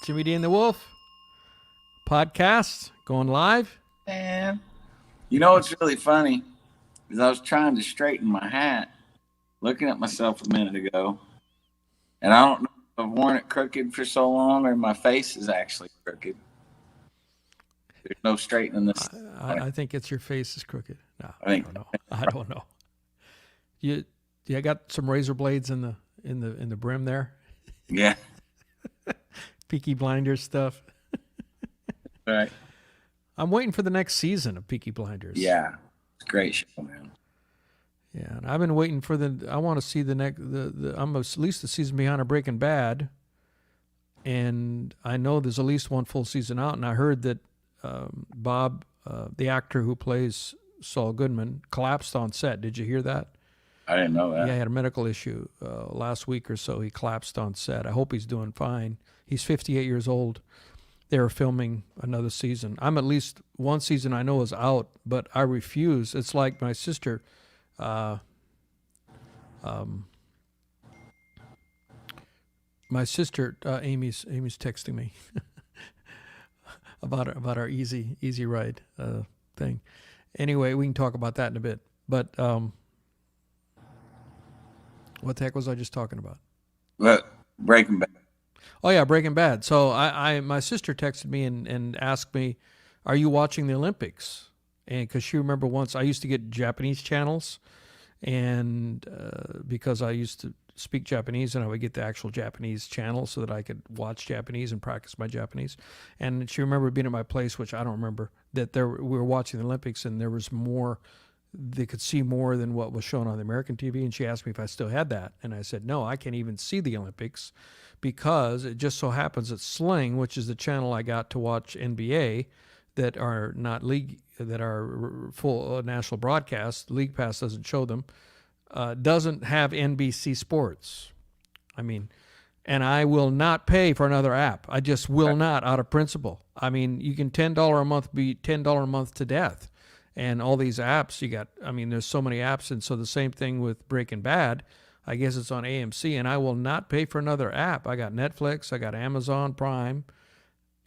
Jimmy D and the Wolf podcast going live. Man, you know what's really funny is I was trying to straighten my hat, looking at myself a minute ago, and I don't know if I've worn it crooked for so long or my face is actually crooked. There's no straightening this. I think it's your face is crooked. No, I don't know. I don't know. You got some razor blades in the brim there. Yeah. Peaky Blinders stuff. Right. I'm waiting for the next season of Peaky Blinders. Yeah, it's a great show, man. Yeah, and I've been waiting for I want to see the next. I'm at least the season behind of Breaking Bad, and I know there's at least one full season out. And I heard that Bob, the actor who plays Saul Goodman, collapsed on set. Did you hear that? I didn't know that. Yeah, he had a medical issue last week or so. He collapsed on set. I hope he's doing fine. He's 58 years old. They were filming another season. I'm at least one season I know is out, but I refuse. It's like my sister. My sister Amy's texting me about our easy ride thing. Anyway, we can talk about that in a bit. But what the heck was I just talking about? Well, Breaking Bad. Oh yeah, Breaking Bad. So my sister texted me and asked me, "Are you watching the Olympics?" And because she remember once I used to get Japanese channels, and because I used to speak Japanese, and I would get the actual Japanese channel so that I could watch Japanese and practice my Japanese. And she remembered being at my place, which I don't remember, that we were watching the Olympics, and there was more. They could see more than what was shown on the American TV, and she asked me if I still had that, and I said no, I can't even see the Olympics because it just so happens that Sling, which is the channel I got to watch NBA, that are not league, that are full national broadcast, League Pass doesn't show them, doesn't have NBC Sports. I mean, and I will not pay for another app. I just will not, out of principle. I mean, you can $10 a month be $10 a month to death. And all these apps you got, I mean, there's so many apps. And so the same thing with Breaking Bad. I guess it's on AMC, and I will not pay for another app. I got Netflix, I got Amazon Prime,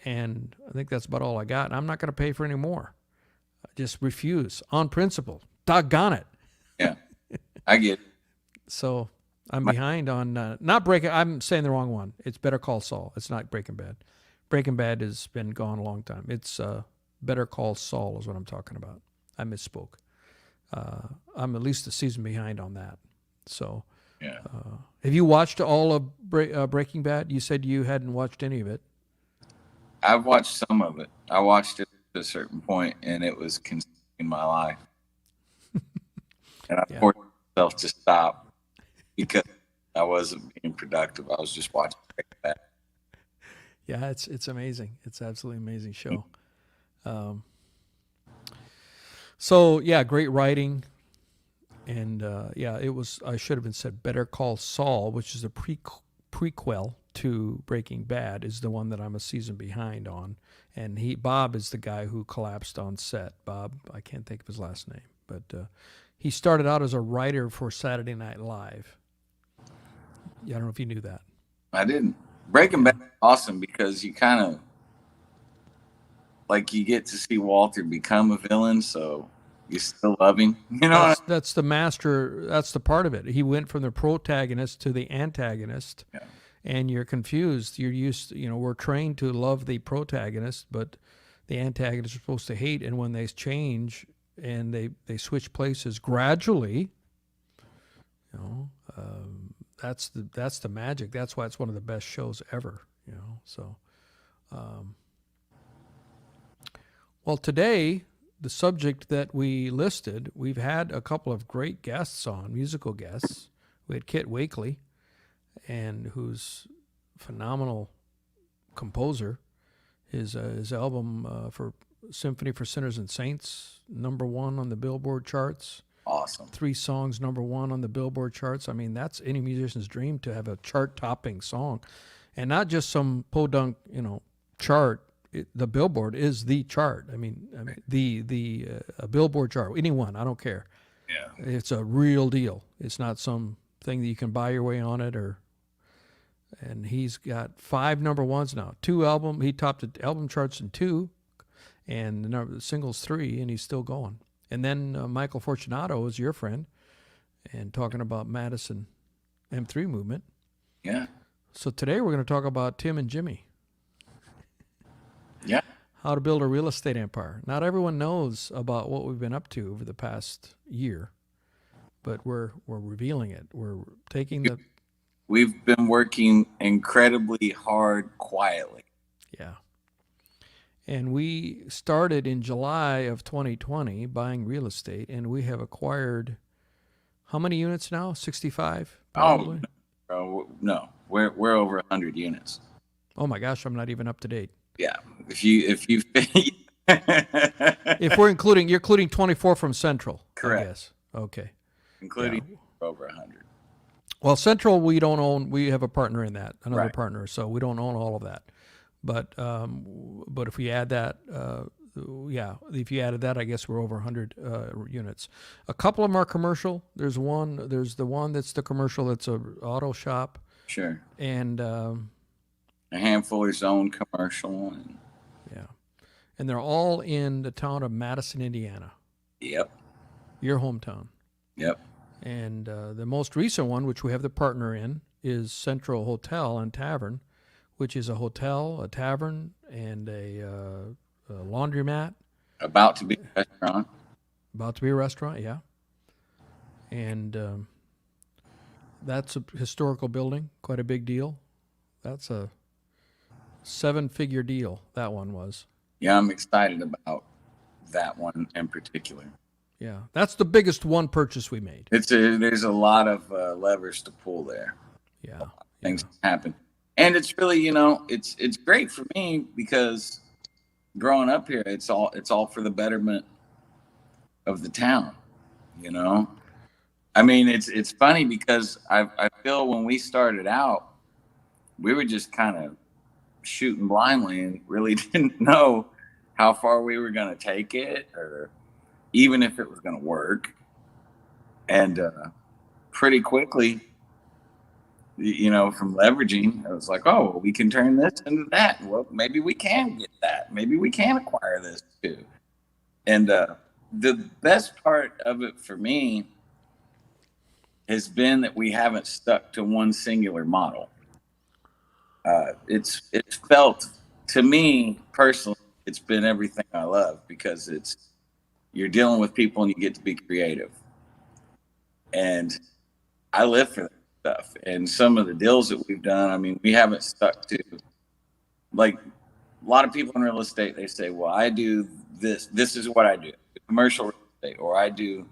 and I think that's about all I got. And I'm not going to pay for any more. I just refuse on principle. Doggone it. Yeah, I get it. So I'm behind on, not Breaking, I'm saying the wrong one. It's Better Call Saul. It's not Breaking Bad. Breaking Bad has been gone a long time. It's Better Call Saul is what I'm talking about. I misspoke. I'm at least a season behind on that. So, yeah. Have you watched all of Breaking Bad? You said you hadn't watched any of it. I've watched some of it. I watched it at a certain point, and it was consuming my life. And I forced myself to stop because I wasn't being productive. I was just watching Breaking Bad. Yeah, it's amazing. It's absolutely amazing show. So yeah, great writing, and it was. I should have been said Better Call Saul, which is a prequel to Breaking Bad, is the one that I'm a season behind on. And Bob is the guy who collapsed on set. Bob, I can't think of his last name, but he started out as a writer for Saturday Night Live. Yeah, I don't know if you knew that. I didn't. Breaking Bad is awesome because you kind of like you get to see Walter become a villain, so you still love him. You know, that's the master. That's the part of it. He went from the protagonist to the antagonist. Yeah. And you're confused. You're used to, we're trained to love the protagonist, but the antagonist is supposed to hate. And when they change and they switch places gradually, that's the magic. That's why it's one of the best shows ever. So, well, today the subject that we listed, we've had a couple of great guests on, musical guests. We had Kit Wakely, and who's a phenomenal composer. His album for Symphony for Sinners and Saints, #1 on the Billboard charts. Awesome. 3 songs #1 on the Billboard charts. I mean, that's any musician's dream to have a chart-topping song, and not just some podunk, chart. The Billboard is the chart. I mean, the Billboard chart. Anyone, I don't care. Yeah. It's a real deal. It's not some thing that you can buy your way on it, or and he's got 5 number ones now. 2 album. He topped the album charts in 2, and the singles 3, and he's still going. And then Michael Fortunato is your friend, and talking about Madison M3 movement. Yeah. So today we're going to talk about Tim and Jimmy. Yeah. How to build a real estate empire. Not everyone knows about what we've been up to over the past year, but we're revealing it. We're taking the... We've been working incredibly hard quietly. Yeah. And we started in July of 2020 buying real estate, and we have acquired how many units now? 65? Probably? No. We're over 100 units. Oh my gosh, I'm not even up to date. Yeah. If you If you're including 24 from Central. Correct. I guess. Okay. Including over 100. Well, Central we don't own. We have a partner in that, another Right. partner, so we don't own all of that. But if we add that, if you added that, I guess we're over 100 units. A couple of them are commercial. There's the one that's the commercial that's a auto shop. Sure. And a handful is owned commercial. And they're all in the town of Madison, Indiana. Yep. Your hometown. Yep. And the most recent one, which we have the partner in, is Central Hotel and Tavern, which is a hotel, a tavern, and a laundromat. About to be a restaurant. About to be a restaurant, yeah. And that's a historical building, quite a big deal. That's a 7-figure deal, that one was. Yeah, I'm excited about that one in particular. Yeah, that's the biggest one purchase we made. There's a lot of levers to pull there. Yeah. Things happen. And it's really, it's great for me because growing up here, it's all for the betterment of the town, I mean, it's funny because I feel when we started out, we were just kind of shooting blindly and really didn't know how far we were going to take it or even if it was going to work. And pretty quickly, from leveraging, I was like, oh, we can turn this into that. Well, maybe we can get that. Maybe we can acquire this too. And the best part of it for me has been that we haven't stuck to one singular model. It's felt, to me personally, it's been everything I love because you're dealing with people and you get to be creative. And I live for that stuff. And some of the deals that we've done, I mean, we haven't stuck to, like, a lot of people in real estate, they say, well, I do this. This is what I do. Commercial real estate, or I do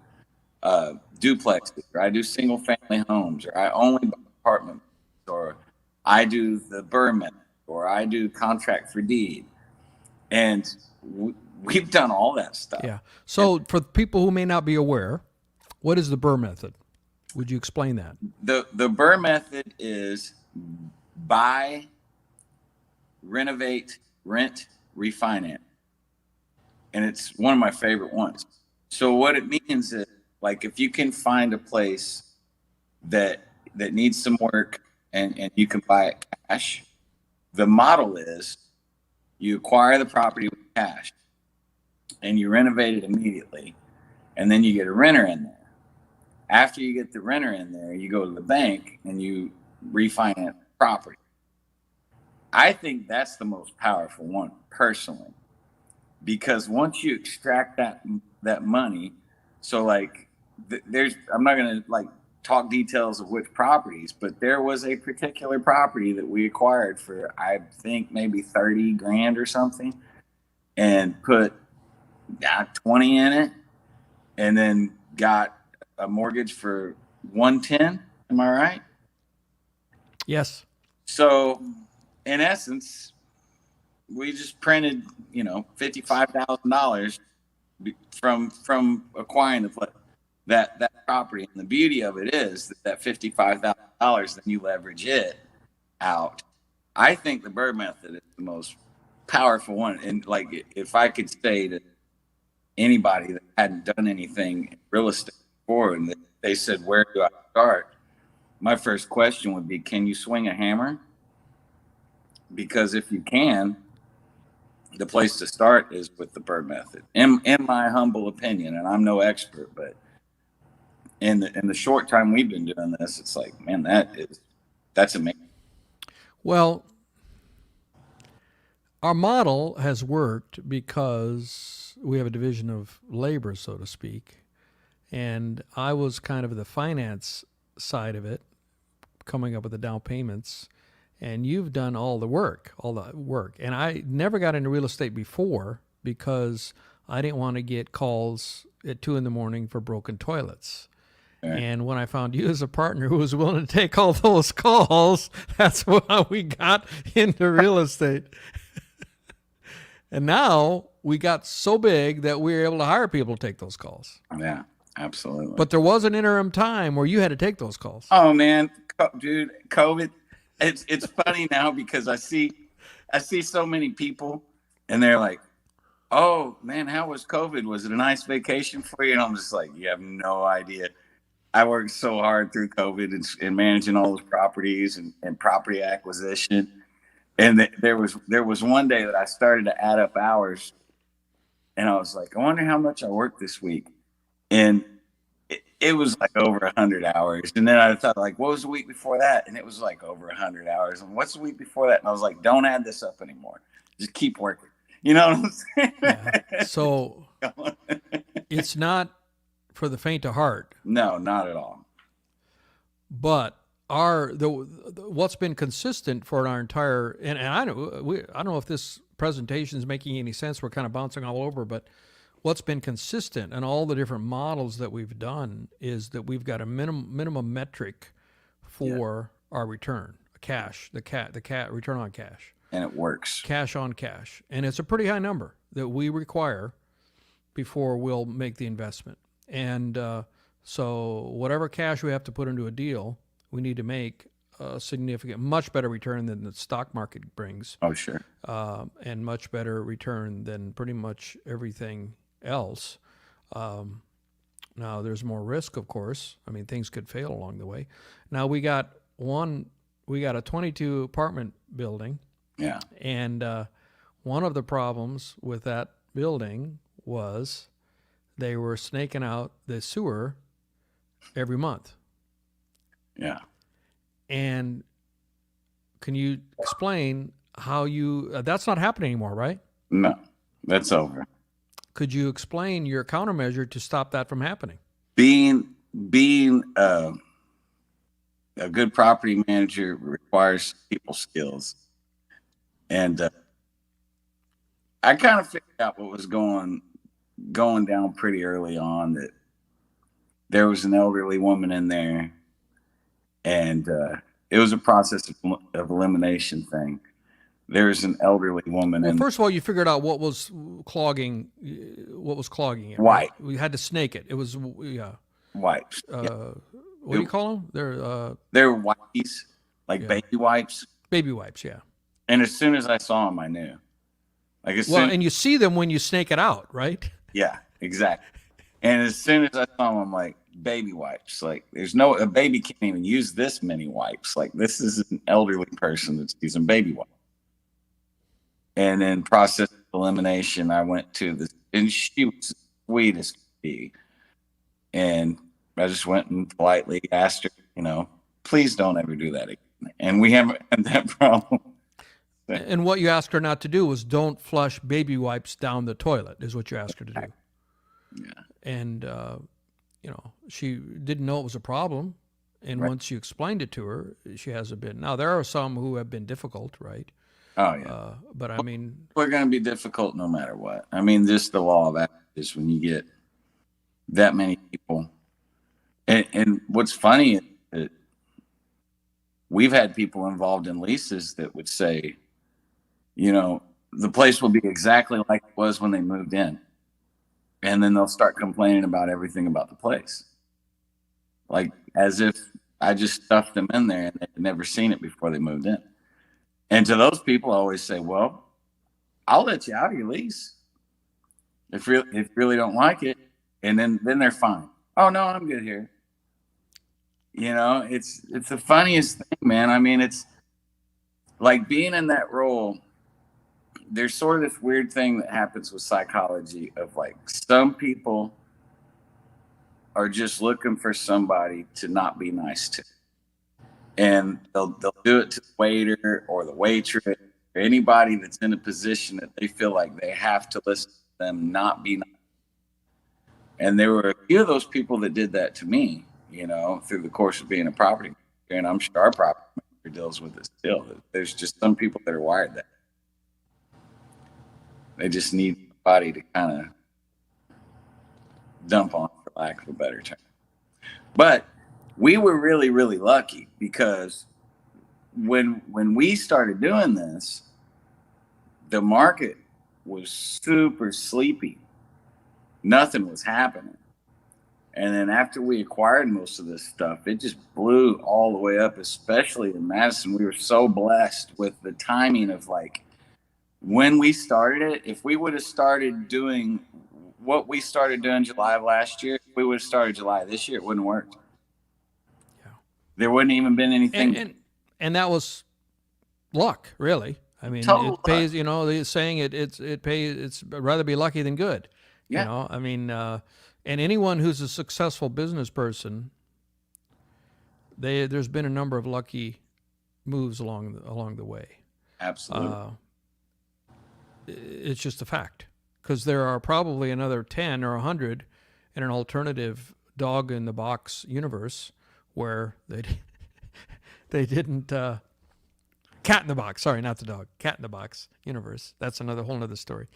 duplexes, or I do single family homes, or I only buy apartments, or I do the Burr Method, or I do contract for deed. And we've done all that stuff. Yeah. So for people who may not be aware, what is the Burr Method? Would you explain that? The Burr Method is buy, renovate, rent, refinance. And it's one of my favorite ones. So what it means is, like, if you can find a place that needs some work and you can buy it cash, the model is you acquire the property with cash and you renovate it immediately, and then you get a renter in there. After you get the renter in there, you go to the bank and you refinance the property. I think that's the most powerful one personally, because once you extract that money, so like I'm not going to like talk details of which properties, but there was a particular property that we acquired for, I think, maybe 30 grand or something, and put 20 in it, and then got a mortgage for 110. Am I right? Yes. So in essence, we just printed, $55,000 from acquiring that property. And the beauty of it is that $55,000, then you leverage it out. I think the Burr Method is the most powerful one. And like, if I could say to anybody that hadn't done anything in real estate before, and they said, where do I start? My first question would be, can you swing a hammer? because if you can, the place to start is with the Burr Method, in my humble opinion. And I'm no expert, but in the short time we've been doing this, it's like, man, that's amazing. Well, our model has worked because we have a division of labor, so to speak. And I was kind of the finance side of it, coming up with the down payments. And you've done all the work. And I never got into real estate before because I didn't want to get calls at 2 a.m. for broken toilets. Right. And when I found you as a partner who was willing to take all those calls, that's how we got into real estate. And now we got so big that we were able to hire people to take those calls. Yeah, absolutely. But there was an interim time where you had to take those calls. Oh man, dude, COVID. It's funny now because I see so many people and they're like, "Oh man, how was COVID? Was it a nice vacation for you?" And I'm just like, "You have no idea. I worked so hard through COVID and managing all those properties and property acquisition. And there was one day that I started to add up hours, and I was like, I wonder how much I worked this week, and it was like over 100 hours. And then I thought, like, what was the week before that? And it was like over 100 hours. And what's the week before that? And I was like, don't add this up anymore. Just keep working. You know what I'm saying? Yeah. So it's not for the faint of heart. No, not at all. But what's been consistent for our entire, and I don't know if this presentation is making any sense. We're kind of bouncing all over, but what's been consistent in all the different models that we've done is that we've got a minimum metric for our return, the return on cash. And it works. Cash on cash. And it's a pretty high number that we require before we'll make the investment. And so whatever cash we have to put into a deal, we need to make a significant, much better return than the stock market brings. Oh, sure. And much better return than pretty much everything else. Now, there's more risk, of course. I mean, things could fail along the way. Now, we got a 22 apartment building. Yeah. And one of the problems with that building was they were snaking out the sewer every month. Yeah. And can you explain how that's not happening anymore, right? No, that's over. Could you explain your countermeasure to stop that from happening? Being a good property manager requires people skills. And I kind of figured out what was going down pretty early on, that there was an elderly woman in there, and it was a process of elimination thing. There was an elderly woman. Well, first of all, you figured out what was clogging it. White. Right? We had to snake it. It was Wipes. What do you call them? They're wipes, like baby wipes. Baby wipes, yeah. And as soon as I saw them, I knew. And you see them when you snake it out, right? Yeah, exactly. And as soon as I saw them, I'm like, baby wipes. Like, a baby can't even use this many wipes. Like, this is an elderly person that's using baby wipes. And then process elimination, I went to and she was sweet as could be. And I just went and politely asked her, please don't ever do that again. And we haven't had that problem. And what you asked her not to do was don't flush baby wipes down the toilet, is what you asked her to do. Yeah. And, she didn't know it was a problem. And once you explained it to her, she hasn't been. Now, there are some who have been difficult, right? Oh, yeah. But I mean, we're going to be difficult no matter what. I mean, just the law of averages when you get that many people. And what's funny is that we've had people involved in leases that would say, the place will be exactly like it was when they moved in. And then they'll start complaining about everything about the place. Like as if I just stuffed them in there and they'd never seen it before they moved in. And to those people, I always say, well, I'll let you out of your lease if you really don't like it. And then they're fine. Oh, no, I'm good here. It's the funniest thing, man. I mean, it's like being in that role, there's sort of this weird thing that happens with psychology of like some people are just looking for somebody to not be nice to. And they'll do it to the waiter or the waitress or anybody that's in a position that they feel like they have to listen to them, not be nice. And there were a few of those people that did that to me, you know, through the course of being a property manager. And I'm sure our property manager deals with it still. There's just some people that are wired that they just need somebody to kind of dump on, for lack of a better term. But we were really, really lucky because when we started doing this, the market was super sleepy. Nothing was happening. And then after we acquired most of this stuff, it just blew all the way up, especially in Madison. We were so blessed with the timing of like when we started it. If we would have started doing what we started doing July of last year, if we would have started July this year, it wouldn't have worked. Yeah. There wouldn't even been anything. And that was luck, really. I mean, Total it pays, you know, they're saying it pays, it's rather be lucky than good. Yeah. You know, I mean, and anyone who's a successful business person, there's been a number of lucky moves along the way. Absolutely. It's just a fact, because there are probably another 10 or 100 in an alternative dog in the box universe where they didn't cat in the box. Sorry, not the dog. Cat in the box universe. That's whole nother story.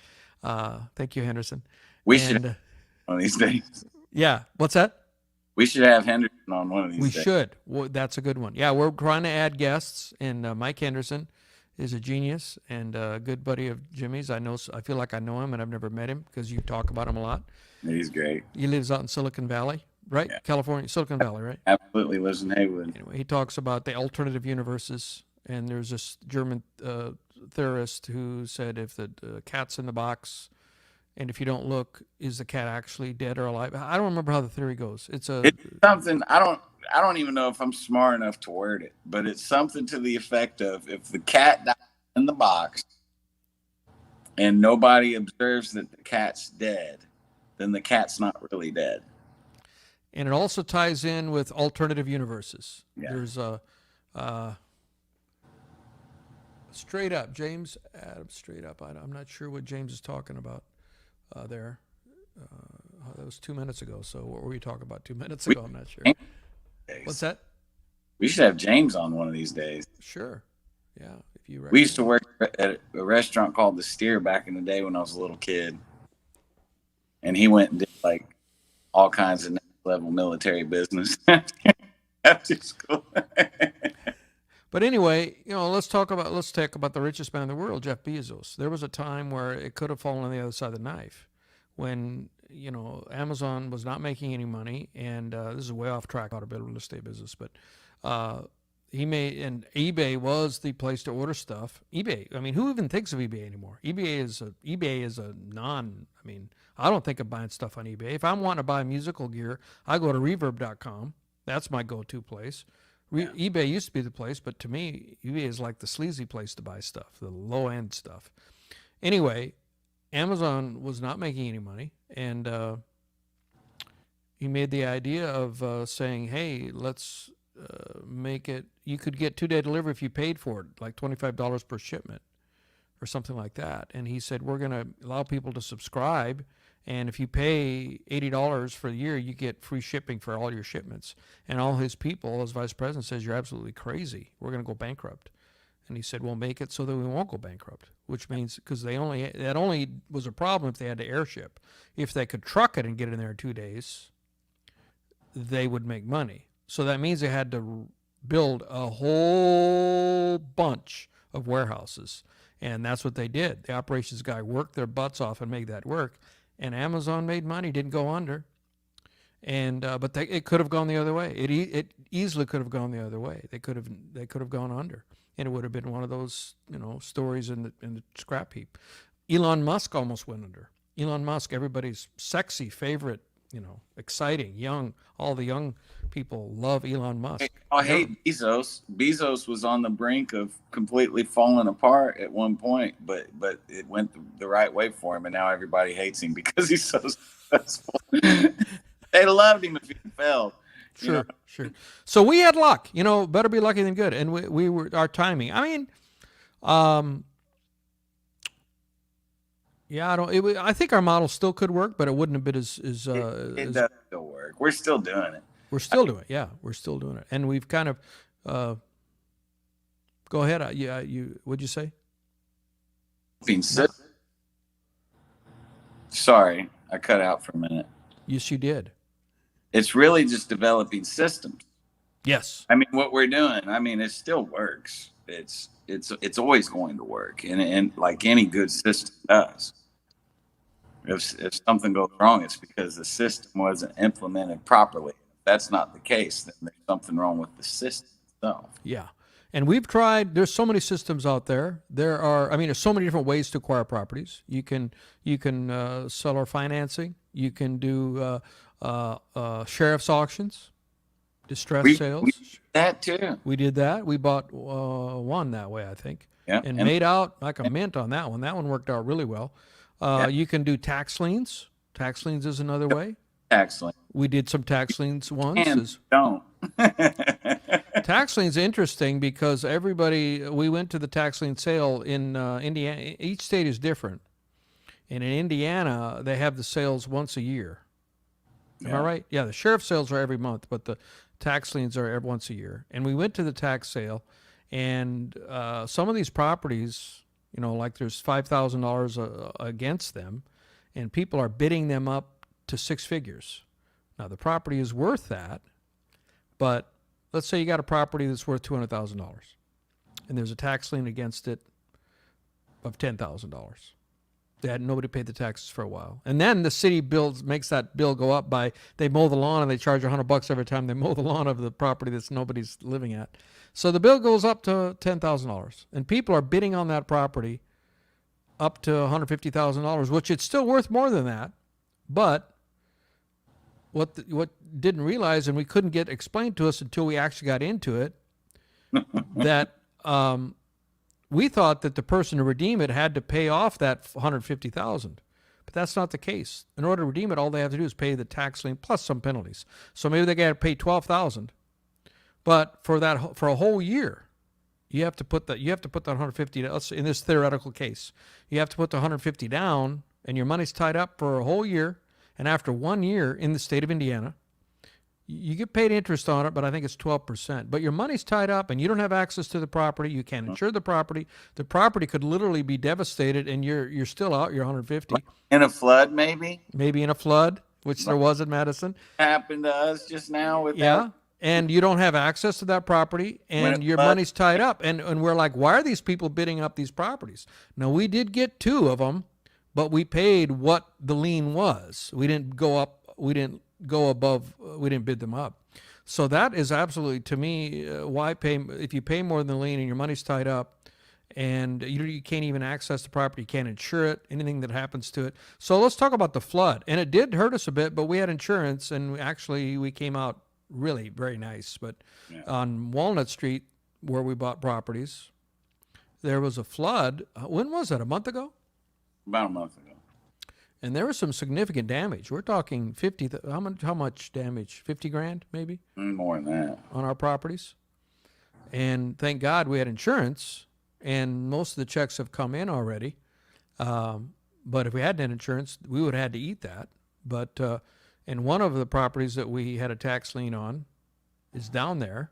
Thank you, Henderson. We should have one of these days. Yeah. What's that? We should have Henderson on one of these days. We should. Well, that's a good one. Yeah, we're trying to add guests, and Mike Henderson is a genius and a good buddy of Jimmy's. I feel like I know him, and I've never met him because you talk about him a lot. He's great. He lives out in Silicon Valley, right? Yeah. California, Silicon Valley, right? Absolutely, lives in Haywood. Anyway, he talks about the alternative universes, and there's this German theorist who said if the cat's in the box, and if you don't look, is the cat actually dead or alive? I don't remember how the theory goes. It's something I don't even know if I'm smart enough to word it, but it's something to the effect of if the cat dies in the box and nobody observes that the cat's dead, then the cat's not really dead. And it also ties in with alternative universes. Yeah. There's straight up, James Adams, straight up. I'm not sure what James is talking about there. That was 2 minutes ago. So what were you talking about 2 minutes ago? I'm not sure. What's that? We should have James on one of these days. Sure. Yeah. If you we used to work at a restaurant called The Steer back in the day when I was a little kid. And he went and did like all kinds of next level military business after school. But anyway, you know, let's talk about the richest man in the world, Jeff Bezos. There was a time where it could have fallen on the other side of the knife when, you know, Amazon was not making any money, and this is way off track, automobile real estate business, but and eBay was the place to order stuff. eBay, I mean, who even thinks of eBay anymore? eBay is a I don't think of buying stuff on eBay. If I'm wanting to buy musical gear, I go to reverb.com. That's my go-to place. eBay used to be the place, but to me, eBay is like the sleazy place to buy stuff, the low-end stuff. Anyway, Amazon was not making any money, and he made the idea of saying, hey, let's make it, you could get 2-day delivery if you paid for it, like $25 per shipment or something like that. And he said, we're going to allow people to subscribe, and if you pay $80 for the year, you get free shipping for all your shipments. And all his people, as vice president, says, you're absolutely crazy. We're going to go bankrupt. And he said, we'll make it so that we won't go bankrupt, which means because that only was a problem if they had to airship. If they could truck it and get it in there in 2 days, they would make money. So that means they had to build a whole bunch of warehouses. And that's what they did. The operations guy worked their butts off and made that work. And Amazon made money, didn't go under. And but it could have gone the other way. It easily could have gone the other way. They could have gone under, and it would have been one of those, you know, stories in the scrap heap. Elon Musk almost went under. Elon Musk, everybody's sexy favorite exciting, young. All the young people love Elon Musk. I hate Bezos. Bezos was on the brink of completely falling apart at one point, but it went the right way for him, and now everybody hates him because he's so successful. They loved him if he failed. Sure, sure. So we had luck. Better be lucky than good, and we were our timing. I mean, yeah, I think our model still could work, but it wouldn't have been as it does still work. We're still doing it. We're still doing it. Yeah, we're still doing it, and we've kind of. Go ahead. What'd you say? Sorry, I cut out for a minute. Yes, you did. It's really just developing systems. Yes. I mean, what we're doing, it still works. It's always going to work, and like any good system does. If something goes wrong, it's because the system wasn't implemented properly. If that's not the case, then there's something wrong with the system itself. Yeah. And we've tried, there's so many systems out there. There's so many different ways to acquire properties. You can seller financing. You can do sheriff's auctions, distress sales. We did that too. We did that. We bought one that way, I think. Yeah. And made out like a mint on that one. That one worked out really well. You can do tax liens. Tax liens is another way. Tax lien. We did some tax liens once. And don't. Tax liens interesting because we went to the tax lien sale in Indiana. Each state is different. And in Indiana, they have the sales once a year. Am I right? Yeah, the sheriff sales are every month, but the tax liens are every once a year. And we went to the tax sale, and some of these properties, like there's $5,000 against them, and people are bidding them up to six figures. Now, the property is worth that, but let's say you got a property that's worth $200,000, and there's a tax lien against it of $10,000. Nobody paid the taxes for a while, and then the city makes that bill go up by they mow the lawn and they charge $100 every time they mow the lawn of the property that's nobody's living at. So the bill goes up to $10,000, and people are bidding on that property up to $150,000, which it's still worth more than that. But what didn't realize, and we couldn't get explained to us until we actually got into it, that we thought that the person to redeem it had to pay off that $150,000, but that's not the case. In order to redeem it, all they have to do is pay the tax lien plus some penalties. So maybe they got to pay $12,000, but for a whole year, you have to put that $150 in this theoretical case. You have to put the $150 down, and your money's tied up for a whole year. And after 1 year in the state of Indiana, you get paid interest on it, but I think it's 12%. But your money's tied up, and you don't have access to the property. You can't insure the property. The property could literally be devastated, and you're still out your $150. In a flood, maybe. Maybe in a flood, which there was in Madison. Happened to us just now with that. And you don't have access to that property, and your money's tied up. And we're like, why are these people bidding up these properties? Now, we did get 2 of them, but we paid what the lien was. We didn't go up. We didn't go above. We didn't bid them up. So that is absolutely, to me, why pay if you pay more than the lien and your money's tied up, and you can't even access the property, you can't insure it, anything that happens to it. So let's talk about the flood. And it did hurt us a bit, but we had insurance, and actually we came out really very nice. But on Walnut Street, where we bought properties, there was a flood. When was that? A month ago? About a month ago. And there was some significant damage. We're talking 50. How much damage? 50 grand, maybe? More than that. On our properties. And thank God we had insurance, and most of the checks have come in already. But if we hadn't had insurance, we would have had to eat that. But and one of the properties that we had a tax lien on is down there,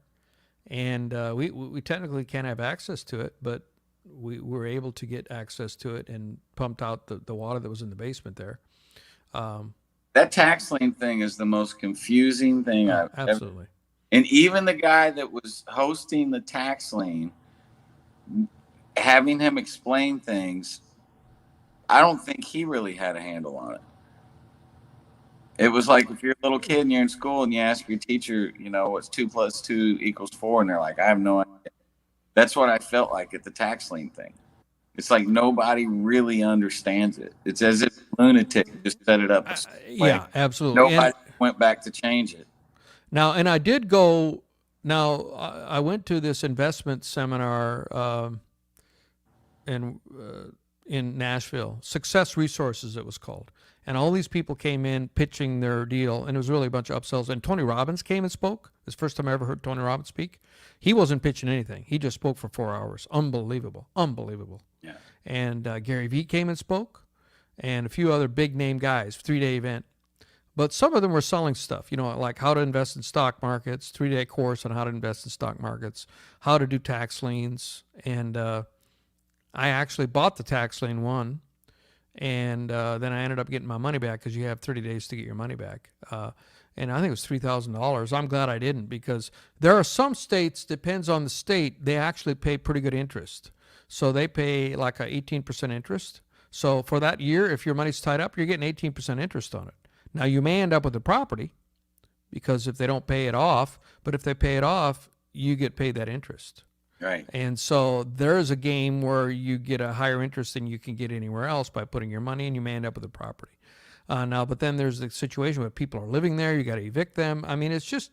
and we technically can't have access to it, but we were able to get access to it and pumped out the water that was in the basement there. That tax lien thing is the most confusing thing I've absolutely ever. And even the guy that was hosting the tax lien, having him explain things, I don't think he really had a handle on it. It was like if you're a little kid and you're in school and you ask your teacher, what's 2 + 2 = 4, and they're like, I have no idea. That's what I felt like at the tax lien thing. It's like nobody really understands it. It's as if a lunatic just set it up. Yeah, absolutely. Nobody And went back to change it. now, and I did go. Now, I went to this investment seminar in Nashville, Success Resources, it was called, and all these people came in pitching their deal, and it was really a bunch of upsells. And Tony Robbins came and spoke. It's the first time I ever heard Tony Robbins speak. He wasn't pitching anything. He just spoke for 4 hours. Unbelievable, unbelievable. Yeah. And Gary Vee came and spoke, and a few other big name guys. 3-day event. But some of them were selling stuff, you know, like how to invest in stock markets, 3-day course on how to invest in stock markets, how to do tax liens. And I actually bought the tax lien one. And then I ended up getting my money back because you have 30 days to get your money back. And I think it was $3,000. I'm glad I didn't, because there are some states, depends on the state, they actually pay pretty good interest. So they pay like a 18% interest. So for that year, if your money's tied up, you're getting 18% interest on it. Now, you may end up with the property because if they don't pay it off, but if they pay it off, you get paid that interest. Right. And so there's a game where you get a higher interest than you can get anywhere else by putting your money in. You may end up with a property. Now, but then there's the situation where people are living there. You got to evict them. I mean, it's just.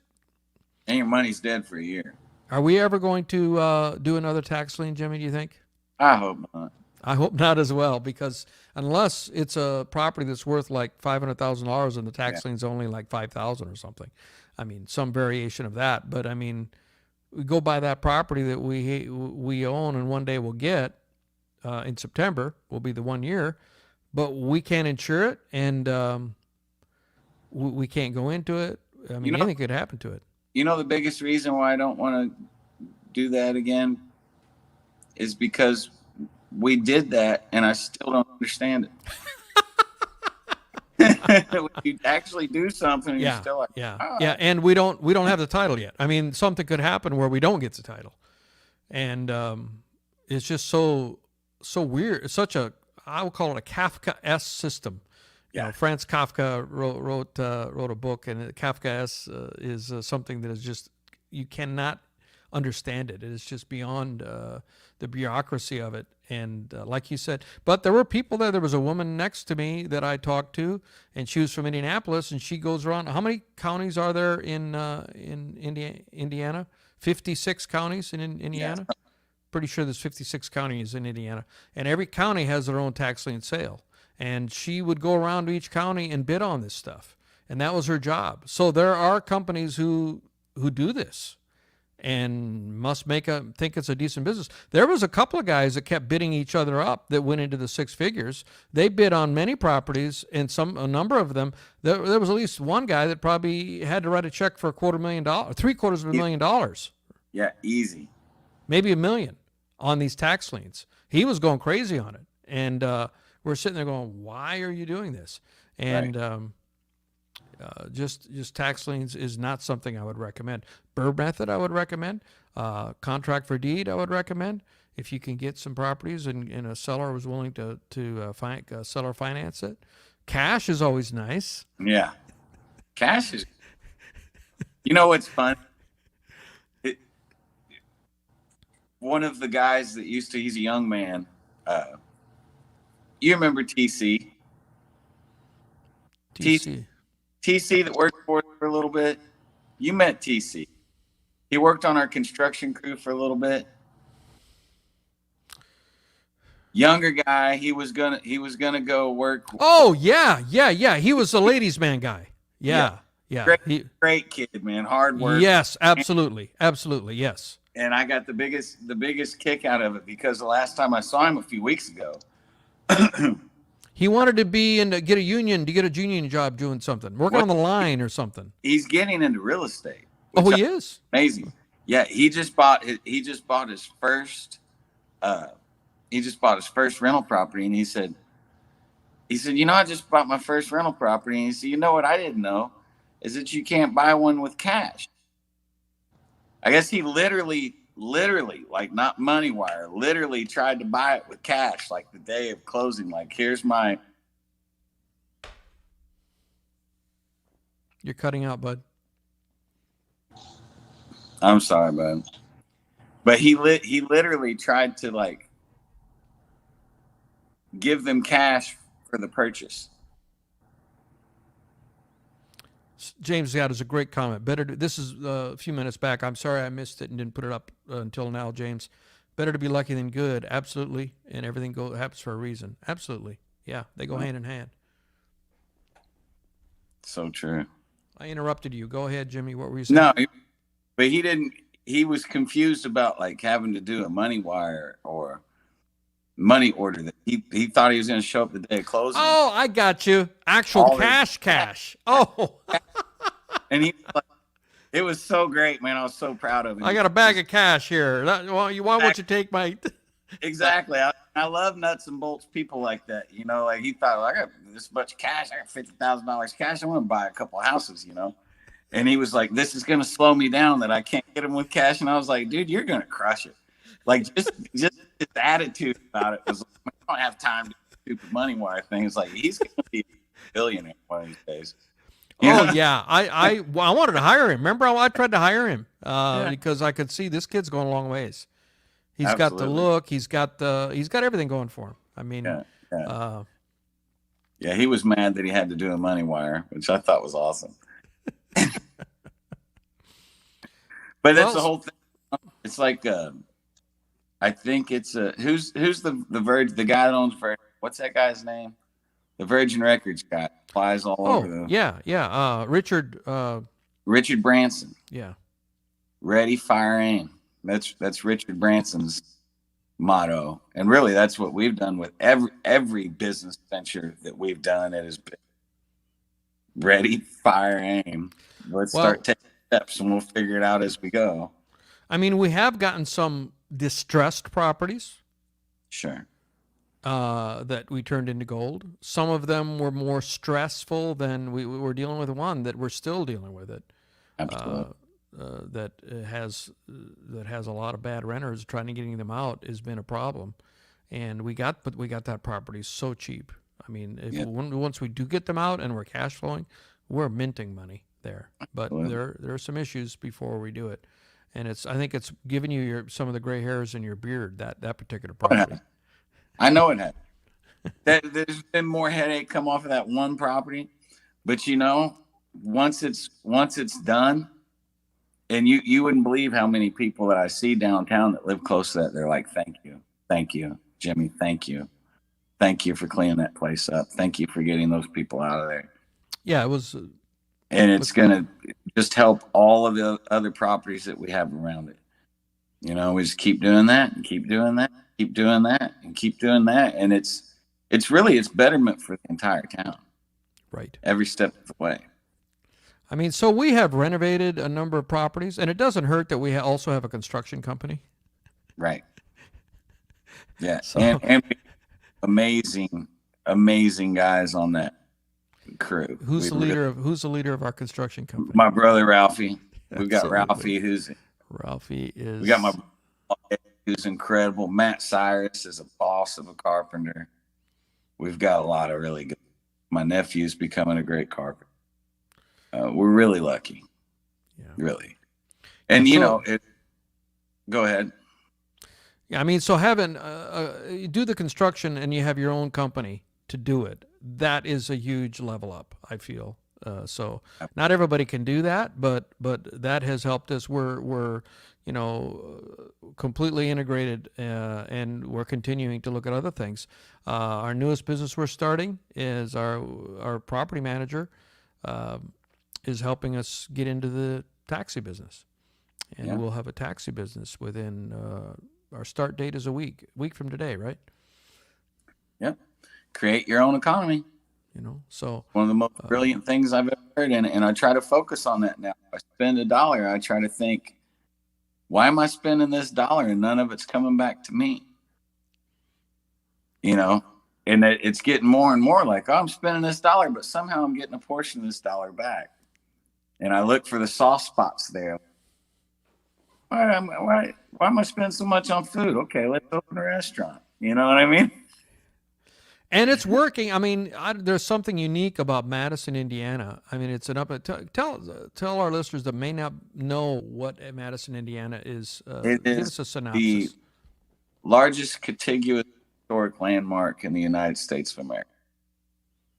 And your money's dead for a year. Are we ever going to do another tax lien, Jimmy, do you think? I hope not. I hope not as well, because unless it's a property that's worth like $500,000 and the tax lien's only like $5,000 or something. I mean, some variation of that. But I mean, we go by that property that we own and one day we'll get in September will be the 1 year, but we can't insure it, and we can't go into it. I mean, anything could happen to it. You know, the biggest reason why I don't want to do that again is because we did that and I still don't understand it. When you actually do something, you're still like, yeah. And we don't have the title yet. I mean, something could happen where we don't get the title, and it's just so weird. It's such a, I would call it a Kafka-esque system. You know, Franz Kafka wrote a book, and Kafka-esque is something that is just, you cannot understand it. It is just beyond the bureaucracy of it. And like you said, but there were people there. There was a woman next to me that I talked to, and she was from Indianapolis, and she goes around. How many counties are there in Indiana? 56 counties in Indiana? Yeah. Pretty sure there's 56 counties in Indiana, and every county has their own tax lien sale. And she would go around to each county and bid on this stuff, and that was her job. So there are companies who do this and must think it's a decent business. There was a couple of guys that kept bidding each other up that went into the six figures. They bid on many properties, and a number of them. There was at least one guy that probably had to write a check for $250,000, $750,000. Yeah, easy. Maybe $1 million on these tax liens. He was going crazy on it, and we're sitting there going, "Why are you doing this?" And just tax liens is not something I would recommend. Burr Method, I would recommend. Contract for deed, I would recommend. If you can get some properties and a seller was willing to seller finance it. Cash is always nice. Yeah. Cash is, you know what's fun? One of the guys that he's a young man. You remember TC? TC that worked for us for a little bit. You met TC. He worked on our construction crew for a little bit. Younger guy. He was gonna go work. Oh yeah. He was the ladies' man guy. Yeah. Great kid, man. Hard work. Yes, absolutely, yes. And I got the biggest kick out of it because the last time I saw him a few weeks ago. He wanted to get a union job doing something, working on the line or something. He's getting into real estate. Oh, he is? Amazing. Yeah, he just bought his first rental property, and he said, you know, I just bought my first rental property, and he said, you know what I didn't know is that you can't buy one with cash. I guess he literally, like not money wire, literally tried to buy it with cash, like the day of closing. Like, here's my. You're cutting out, bud. I'm sorry, bud. But he literally tried to, like, give them cash for the purchase. James got us a great comment. This is a few minutes back. I'm sorry I missed it and didn't put it up until now, James. Better to be lucky than good. Absolutely. And everything happens for a reason. Absolutely. Yeah, they go hand in hand. So true. I interrupted you. Go ahead, Jimmy. What were you saying? No, but he didn't. He was confused about like having to do a money wire or money order. That he thought he was going to show up the day of closing. Oh, I got you. Actual cash. Oh. And he, like, it was so great, man. I was so proud of him. I got a bag of cash here. Why won't you take my? Exactly. I love nuts and bolts people like that. You know, like he thought, well, I got this much cash. I got $50,000 cash. I want to buy a couple of houses, you know. And he was like, this is going to slow me down that I can't get him with cash. And I was like, dude, you're going to crush it. Like just his attitude about it was like, I don't have time to do stupid money wire things. Like he's going to be a billionaire one of these days. Yeah. I wanted to hire him. Remember how I tried to hire him because I could see this kid's going a long ways. He's got the look. He's got everything going for him. I mean, yeah, he was mad that he had to do a money wire, which I thought was awesome. But that's the whole thing. It's like, I think it's who's the guy that owns Virgin? What's that guy's name? The Virgin Records guy flies all over the. Yeah. Richard Branson. Yeah. Ready, fire, aim. That's Richard Branson's motto, and really that's what we've done with every business venture that we've done. It has been ready, fire, aim. Let's start taking steps, and we'll figure it out as we go. I mean, we have gotten some distressed properties, sure, that we turned into gold. Some of them were more stressful than we were dealing with. One that we're still dealing with it. Absolutely. That has a lot of bad renters. Trying to getting them out has been a problem, and we got that property so cheap. I mean, once we do get them out and we're cash flowing, we're minting money there. But there are some issues before we do it, and I think it's giving you some of the gray hairs in your beard, that particular property. I know it had. There's been more headache come off of that one property, but you know, once it's done. And you wouldn't believe how many people that I see downtown that live close to that. They're like, thank you, Jimmy. Thank you for cleaning that place up. Thank you for getting those people out of there. Yeah, it was. And it's going to just help all of the other properties that we have around it. You know, we just keep doing that and keep doing that, keep doing that and keep doing that. And it's betterment for the entire town. Right. Every step of the way. I mean, so we have renovated a number of properties, and it doesn't hurt that we also have a construction company. Right. Yeah. So. And amazing guys on that crew. Who's the leader of our construction company? My brother Ralphie. We've got Ralphie we got my brother who's incredible. Matt Cyrus is a boss of a carpenter. We've got a lot of really good. My nephew's becoming a great carpenter. We're really lucky. Yeah. Really. And go ahead. Yeah, I mean, so having you do the construction and you have your own company to do it, that is a huge level up, I feel. So not everybody can do that, but that has helped us. We're completely integrated, and we're continuing to look at other things. Our newest business we're starting is our property manager is helping us get into the taxi business, and we'll have a taxi business within our start date is a week from today, right? Yep. Create your own economy. So one of the most brilliant things I've ever heard, and I try to focus on that now. If I spend $1, I try to think, why am I spending this $1 and none of it's coming back to me? And it's getting more and more like, I'm spending this $1, but somehow I'm getting a portion of this $1 back. And I look for the soft spots there. Why am I spending so much on food? Okay, let's open a restaurant. You know what I mean? And it's working. I mean, there's something unique about Madison, Indiana. I mean, it's tell our listeners that may not know what Madison, Indiana is. It give is us a synopsis. The largest contiguous historic landmark in the United States of America.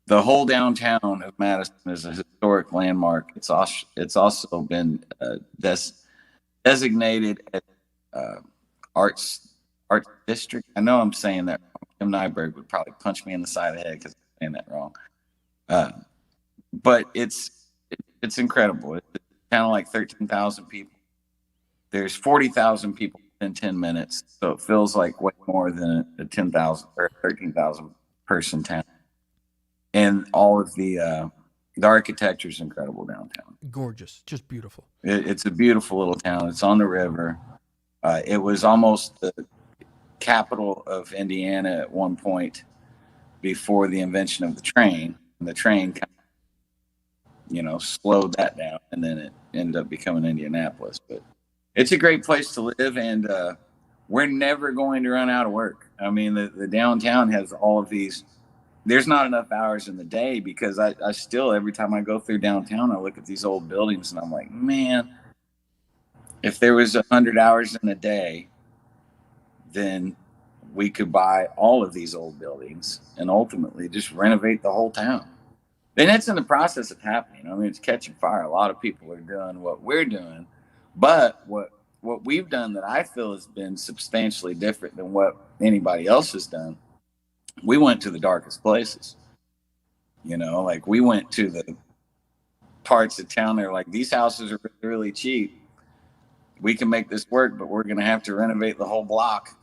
The whole downtown of Madison is a historic landmark. It's also been designated as arts district. I know I'm saying that wrong. Tim Nyberg would probably punch me in the side of the head because I'm saying that wrong. But it's incredible. It's kind of like 13,000 people. There's 40,000 people in 10 minutes, so it feels like way more than a 10,000 or 13,000 person town. And all of the architecture is incredible downtown. Gorgeous, just beautiful. It's a beautiful little town. It's on the river. It was almost the capital of Indiana at one point before the invention of the train. And the train kind of, slowed that down, and then it ended up becoming Indianapolis. But it's a great place to live, and we're never going to run out of work. I mean, the downtown has all of these. There's not enough hours in the day because I still, every time I go through downtown, I look at these old buildings and I'm like, man, if there was 100 hours in a day, then we could buy all of these old buildings and ultimately just renovate the whole town. And it's in the process of happening. I mean, it's catching fire. A lot of people are doing what we're doing, but what we've done that I feel has been substantially different than what anybody else has done. We went to the darkest places, like we went to the parts of town that are like, these houses are really, really cheap. We can make this work, but we're going to have to renovate the whole block.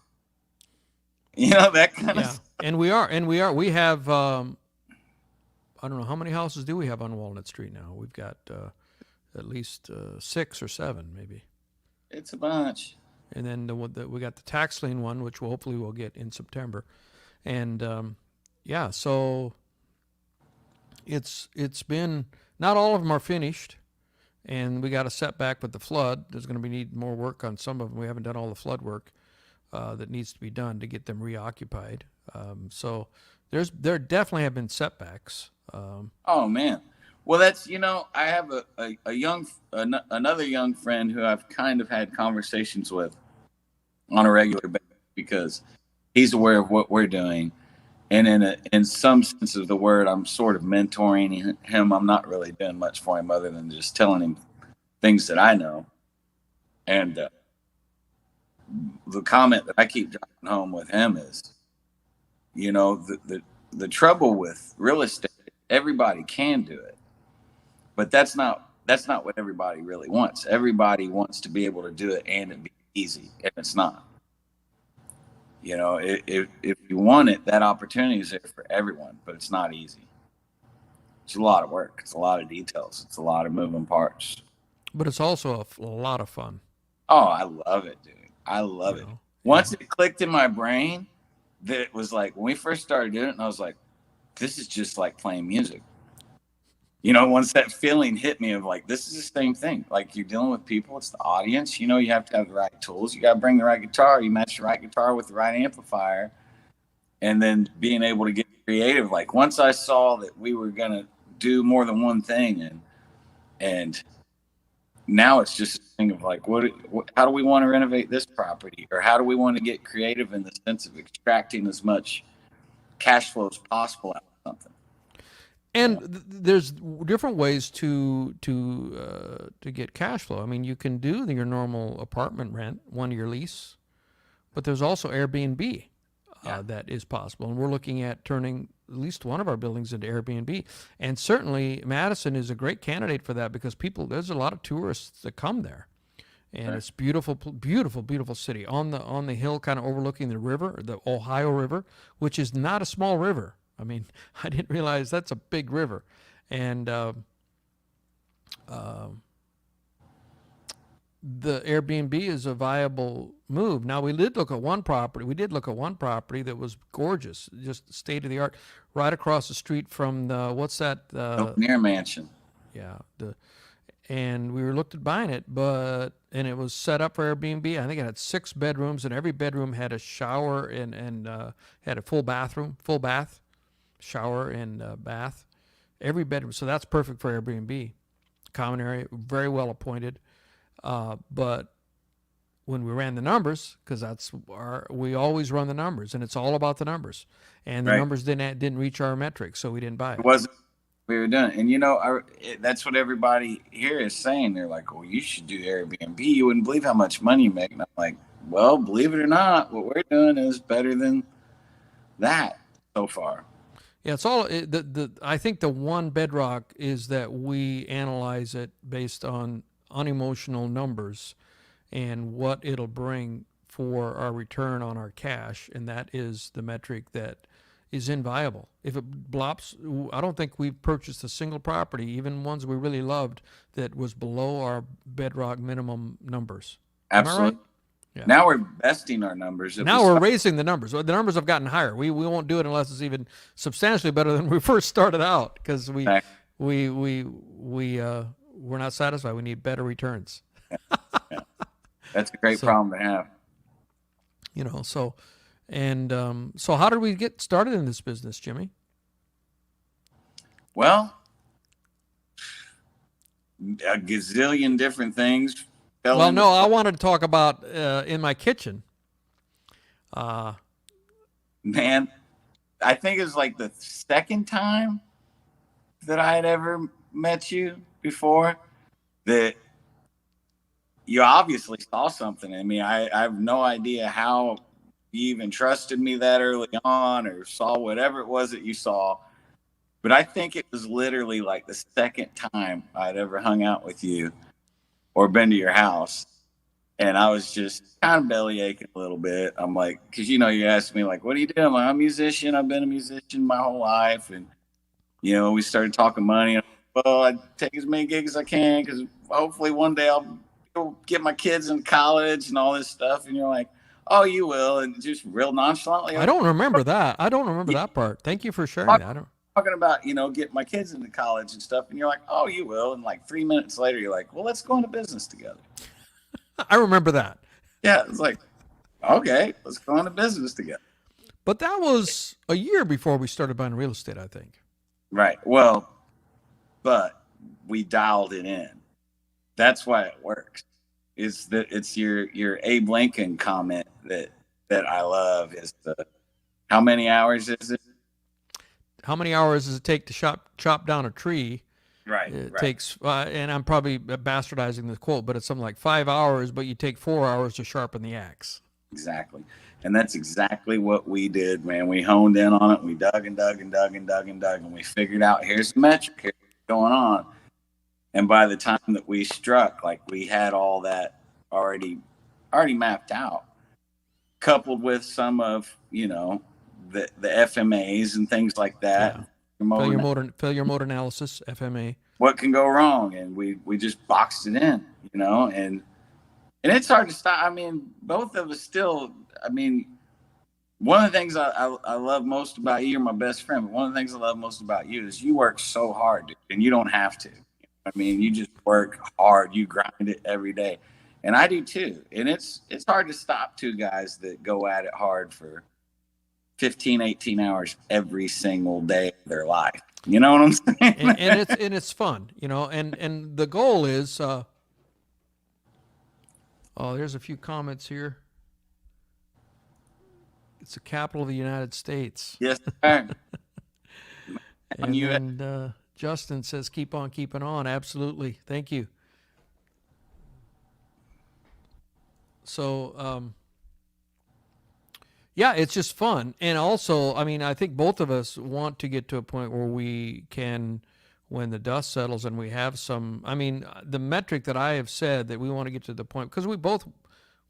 That kind of stuff. And we have, I don't know, how many houses do we have on Walnut Street now? We've got at least 6 or 7, maybe. It's a bunch. And then we got the tax lien one, which hopefully we'll get in September. And so it's been, not all of them are finished, and we got a setback with the flood. There's going to need more work on some of them. We haven't done all the flood work that needs to be done to get them reoccupied. So there definitely have been setbacks. Oh man, well that's I have another young friend who I've kind of had conversations with on a regular basis because he's aware of what we're doing, and in some sense of the word, I'm sort of mentoring him. I'm not really doing much for him other than just telling him things that I know. And the comment that I keep dropping home with him is, the trouble with real estate, everybody can do it, but that's not what everybody really wants. Everybody wants to be able to do it and it be easy, and it's not. If you want it, that opportunity is there for everyone, but it's not easy. It's a lot of work. It's a lot of details. It's a lot of moving parts. But it's also a lot of fun. Oh, I love it, dude. I love it. Once it clicked in my brain that it was like, when we first started doing it, and I was like, this is just like playing music. Once that feeling hit me of like, this is the same thing. Like, you're dealing with people, it's the audience. You have to have the right tools. You got to bring the right guitar. You match the right guitar with the right amplifier. And then being able to get creative. Like, once I saw that we were going to do more than one thing, and now it's just a thing of like, how do we want to renovate this property? Or how do we want to get creative in the sense of extracting as much cash flow as possible out of something? And there's different ways to get cash flow. I mean, you can do your normal apartment rent, 1-year lease, but there's also Airbnb that is possible. And we're looking at turning at least one of our buildings into Airbnb. And certainly Madison is a great candidate for that because there's a lot of tourists that come there. And It's beautiful, beautiful, beautiful city on the hill, kind of overlooking the river, the Ohio River, which is not a small river. I mean, I didn't realize that's a big river. And the Airbnb is a viable move. Now, we did look at one property. That was gorgeous, just state of the art, right across the street from what's that? Open air mansion. Yeah. And we looked at buying it, and it was set up for Airbnb. I think it had 6 bedrooms, and every bedroom had a shower and had a full bath, shower and bath, every bedroom. So that's perfect for Airbnb. Common area, very well appointed. But when we ran the numbers, because we always run the numbers, and it's all about the numbers. And the Right. numbers didn't reach our metrics, so we didn't buy It it. wasn't. We were doing it. And, that's what everybody here is saying. They're like, well, you should do Airbnb. You wouldn't believe how much money you make. And I'm like, well, believe it or not, what we're doing is better than that so far. Yeah, it's all I think the one bedrock is that we analyze it based on unemotional numbers and what it'll bring for our return on our cash, and that is the metric that is inviolable. If it blops, I don't think we've purchased a single property, even ones we really loved, that was below our bedrock minimum numbers. Absolutely. Am I right? Yeah. Now we're besting our numbers. Now we're raising the numbers. The numbers have gotten higher. We won't do it unless it's even substantially better than we first started out, because we're not satisfied. We need better returns. Yeah. That's a great problem to have. So how did we get started in this business, Jimmy? Well, a gazillion different things. I wanted to talk about in my kitchen. Man, I think it was like the second time that I had ever met you before that you obviously saw something in me. I have no idea how you even trusted me that early on or saw whatever it was that you saw. But I think it was literally like the second time I'd ever hung out with you or been to your house. And I was just kind of belly aching a little bit. I'm like, because, you asked me, like, what do you do? I'm like, I'm a musician. I've been a musician my whole life. And, we started talking money. And, well, I take as many gigs as I can because hopefully one day I'll go get my kids in college and all this stuff. And you're like, oh, you will. And just real nonchalantly. I don't remember that. I don't remember that part. Thank you for sharing that. Talking about, getting my kids into college and stuff. And you're like, oh, you will. And like 3 minutes later, you're like, well, let's go into business together. I remember that. Yeah, it's like, okay, let's go into business together. But that was a year before we started buying real estate, I think. Right. Well, but we dialed it in. That's why it works. It's your Abe Lincoln comment that I love is how many hours is it? How many hours does it take to chop down a tree? Right. It takes, and I'm probably bastardizing the quote, but it's something like 5 hours, but you take 4 hours to sharpen the axe. Exactly. And that's exactly what we did, man. We honed in on it. We dug and dug and dug and dug and dug, and we figured out here's the metric, here's what's going on. And by the time that we struck, like we had all that already mapped out, coupled with some of, the FMAs and things like that. Yeah. Failure mode analysis, FMA. What can go wrong? And we just boxed it in, and it's hard to stop. I mean, both of us still, one of the things I love most about you, you're my best friend, but one of the things I love most about you is you work so hard, dude, and you don't have to. You just work hard. You grind it every day. And I do too. And it's hard to stop two guys that go at it hard for 15, 18 hours every single day of their life. You know what I'm saying? and it's fun, and the goal is, there's a few comments here. It's the capital of the United States. Yes, sir. And Justin says, keep on keeping on. Absolutely. Thank you. So, yeah, it's just fun. And also, I think both of us want to get to a point where we can, when the dust settles and we have some, the metric that I have said that we want to get to the point, because we both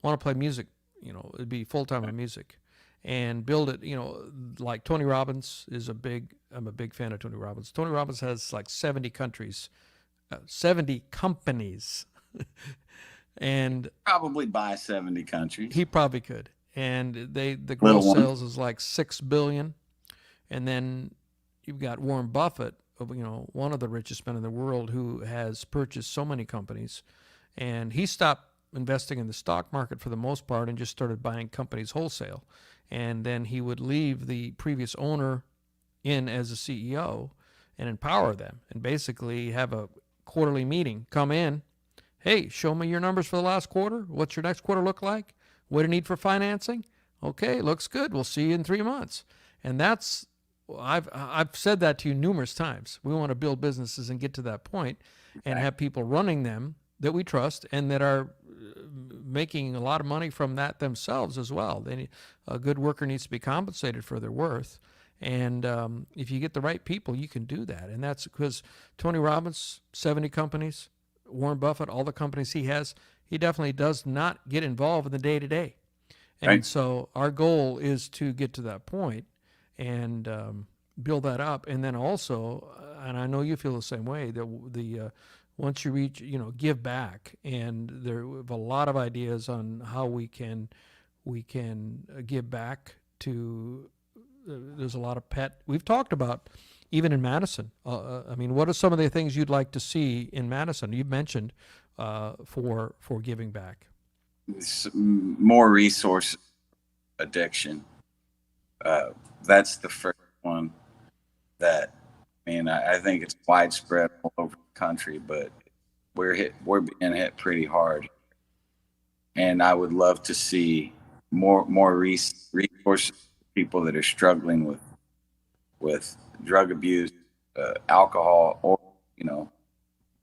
want to play music, it'd be full-time in music and build it, like Tony Robbins I'm a big fan of Tony Robbins. Tony Robbins has like 70 countries, 70 companies. And probably buy 70 countries. He probably could. And the gross sales is like $6 billion. And then you've got Warren Buffett, one of the richest men in the world, who has purchased so many companies. And he stopped investing in the stock market for the most part and just started buying companies wholesale. And then he would leave the previous owner in as a CEO and empower them and basically have a quarterly meeting, come in Hey, show me your numbers for the last quarter. What's your next quarter look like? What do you need for financing? Okay, looks good. We'll see you in 3 months. And that's I've said that to you numerous times. We want to build businesses and get to that point and have people running them that we trust and that are making a lot of money from that themselves as well. A good worker needs to be compensated for their worth. And if you get the right people, you can do that. And that's because Tony Robbins, 70 companies, Warren Buffett, all the companies he has, he definitely does not get involved in the day-to-day. And Right. so our goal is to get to that point and build that up. And then also, and I know you feel the same way, that once you reach, give back. And there we have a lot of ideas on how we can give back to. There's a lot of we've talked about even in Madison. I mean, what are some of the things you'd like to see in Madison? You've mentioned for giving back. More resource addiction. That's the first one that, I think it's widespread all over the country, but we're being hit pretty hard. And I would love to see more resources for people that are struggling with drug abuse, alcohol, or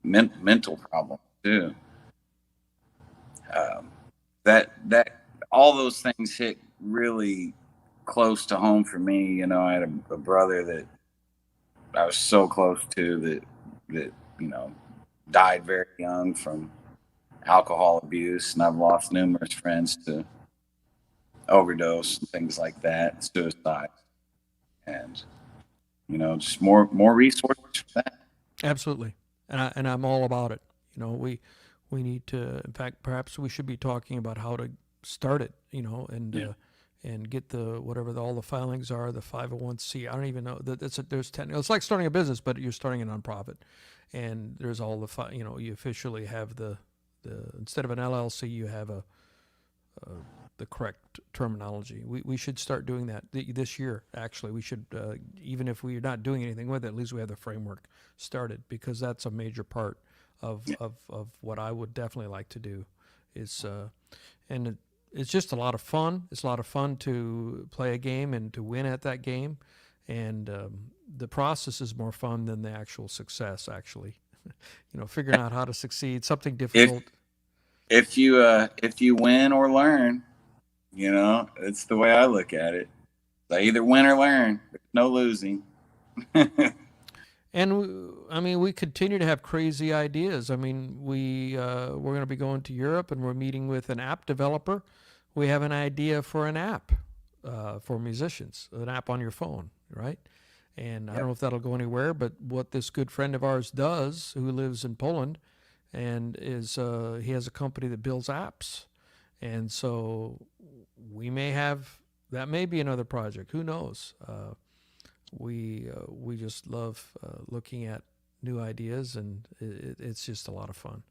mental problems too. That all those things hit really close to home for me. I had a brother that I was so close to that died very young from alcohol abuse, and I've lost numerous friends to overdose and things like that, suicide, and just more resources for that. Absolutely, and I'm all about it. We need to. In fact, perhaps we should be talking about how to start it. And get all the filings are, the 501c. I don't even know that there's 10. It's like starting a business, but you're starting a nonprofit, and there's all the you officially have the instead of an LLC, you have the correct terminology. We should start doing that this year. Actually, we should even if we're not doing anything with it, at least we have the framework started, because that's a major part of what I would definitely like to do. Is it's just a lot of fun. It's a lot of fun to play a game and to win at that game, and the process is more fun than the actual success. Actually, figuring out how to succeed, something difficult. If you win or learn, it's the way I look at it. I either win or learn. There's no losing. And we continue to have crazy ideas. We're going to be going to Europe, and we're meeting with an app developer. We have an idea for an app for musicians, an app on your phone, right? And I don't know if that'll go anywhere, but what this good friend of ours does, who lives in Poland, and he has a company that builds apps, and so that may be another project. Who knows? We just love looking at new ideas, and it's just a lot of fun.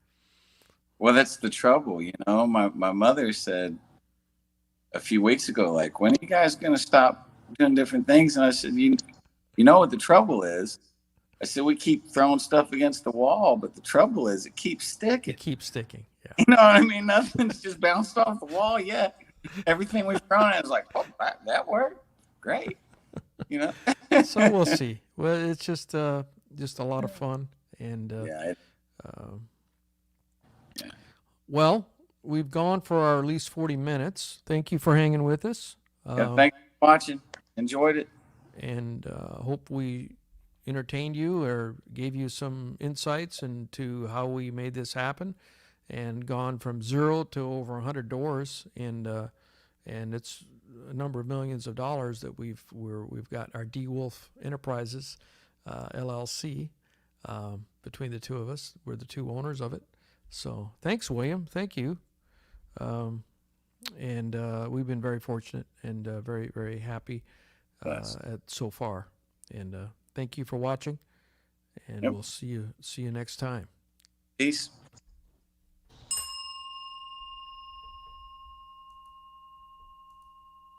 Well, that's the trouble, My mother said a few weeks ago, like, when are you guys going to stop doing different things? And I said, you know what the trouble is? I said, we keep throwing stuff against the wall, but the trouble is it keeps sticking. It keeps sticking. Yeah. You know what I mean? Nothing's just bounced off the wall yet. Everything we've thrown at is like, oh, that worked. Great. So we'll see. Well, it's just a lot of fun. And well, we've gone for at least 40 minutes. Thank you for hanging with us. Thanks for watching. Enjoyed it. And hope we entertained you or gave you some insights into how we made this happen, and gone from 0 to over 100 doors. And it's a number of millions of dollars that we've got our D Wolf Enterprises LLC between the two of us. We're the two owners of it. So thanks, William. Thank you. And we've been very fortunate and very, very happy so far. And thank you for watching. And we'll see you next time. Peace.